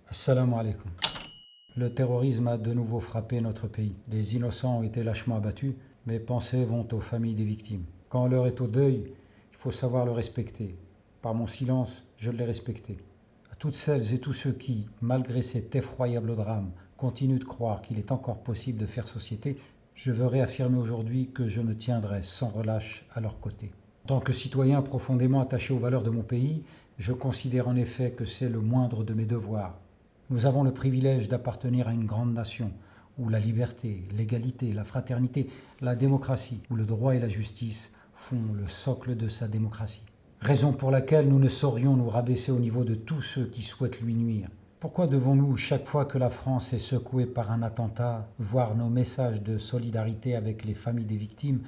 Assalamu alaikum. Le terrorisme a de nouveau frappé notre pays. Des innocents ont été lâchement abattus. Mes pensées vont aux familles des victimes. Quand l'heure est au deuil, il faut savoir le respecter. Par mon silence, je l'ai respecté. À toutes celles et tous ceux qui, malgré cet effroyable drame, continuent de croire qu'il est encore possible de faire société, je veux réaffirmer aujourd'hui que je me tiendrai sans relâche à leur côté. En tant que citoyen profondément attaché aux valeurs de mon pays, je considère en effet que c'est le moindre de mes devoirs. Nous avons le privilège d'appartenir à une grande nation où la liberté, l'égalité, la fraternité, la démocratie, où le droit et la justice font le socle de sa démocratie. Raison pour laquelle nous ne saurions nous rabaisser au niveau de tous ceux qui souhaitent lui nuire. Pourquoi devons-nous, chaque fois que la France est secouée par un attentat, voir nos messages de solidarité avec les familles des victimes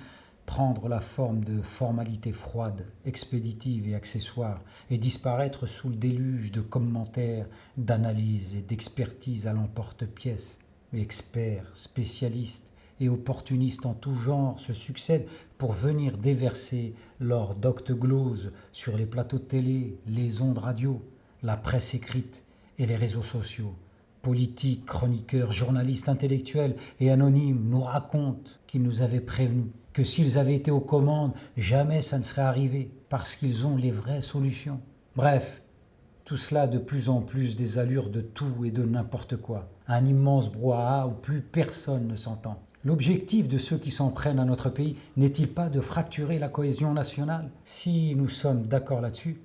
prendre la forme de formalités froides, expéditives et accessoires, et disparaître sous le déluge de commentaires, d'analyses et d'expertises à l'emporte-pièce. Experts, spécialistes et opportunistes en tout genre se succèdent pour venir déverser leur docte-glose sur les plateaux de télé, les ondes radio, la presse écrite et les réseaux sociaux. Politiques, chroniqueurs, journalistes, intellectuels et anonymes nous racontent qu'ils nous avaient prévenus, que s'ils avaient été aux commandes, jamais ça ne serait arrivé, parce qu'ils ont les vraies solutions. Bref, tout cela de plus en plus des allures de tout et de n'importe quoi. Un immense brouhaha où plus personne ne s'entend. L'objectif de ceux qui s'en prennent à notre pays n'est-il pas de fracturer la cohésion nationale? Si nous sommes d'accord là-dessus,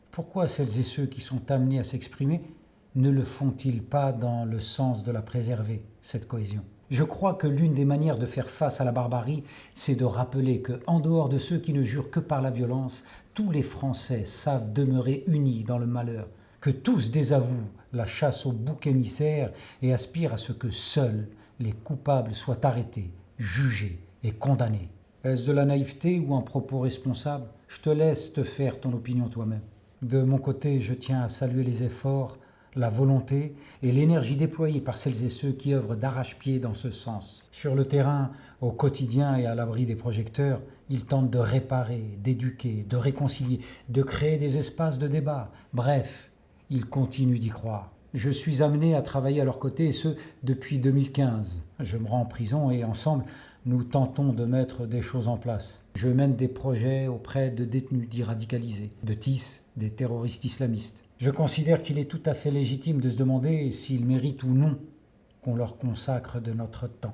pourquoi celles et ceux qui sont amenés à s'exprimer ne le font-ils pas dans le sens de la préserver, cette cohésion? Je crois que l'une des manières de faire face à la barbarie, c'est de rappeler que, en dehors de ceux qui ne jurent que par la violence, tous les Français savent demeurer unis dans le malheur, que tous désavouent la chasse aux boucs émissaires et aspirent à ce que seuls les coupables soient arrêtés, jugés et condamnés. Est-ce de la naïveté ou un propos responsable? Je te laisse te faire ton opinion toi-même. De mon côté, je tiens à saluer les efforts, la volonté et l'énergie déployée par celles et ceux qui œuvrent d'arrache-pied dans ce sens. Sur le terrain, au quotidien et à l'abri des projecteurs, ils tentent de réparer, d'éduquer, de réconcilier, de créer des espaces de débat. Bref, ils continuent d'y croire. Je suis amené à travailler à leur côté, et ce, depuis 2015. Je me rends en prison et ensemble, nous tentons de mettre des choses en place. Je mène des projets auprès de détenus dits radicalisés, de TIS, des terroristes islamistes. Je considère qu'il est tout à fait légitime de se demander s'ils méritent ou non qu'on leur consacre de notre temps.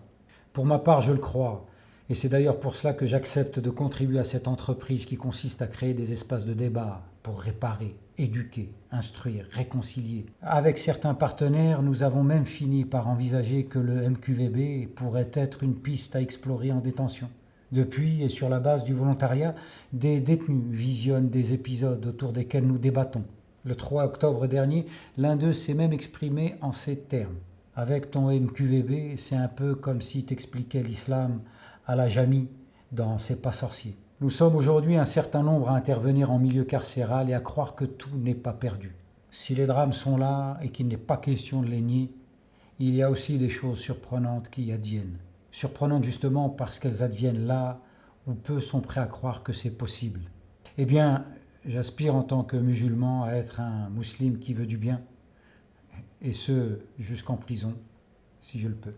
Pour ma part, je le crois, et c'est d'ailleurs pour cela que j'accepte de contribuer à cette entreprise qui consiste à créer des espaces de débat pour réparer, éduquer, instruire, réconcilier. Avec certains partenaires, nous avons même fini par envisager que le MQVB pourrait être une piste à explorer en détention. Depuis, et sur la base du volontariat, des détenus visionnent des épisodes autour desquels nous débattons. Le 3 octobre dernier, l'un d'eux s'est même exprimé en ces termes. Avec ton MQVB, c'est un peu comme si t'expliquais l'islam à la Jamy dans C'est pas sorcier. Nous sommes aujourd'hui un certain nombre à intervenir en milieu carcéral et à croire que tout n'est pas perdu. Si les drames sont là et qu'il n'est pas question de les nier, il y a aussi des choses surprenantes qui adviennent. Surprenantes justement parce qu'elles adviennent là où peu sont prêts à croire que c'est possible. Eh bien, j'aspire en tant que musulman à être un musulman qui veut du bien, et ce, jusqu'en prison, si je le peux.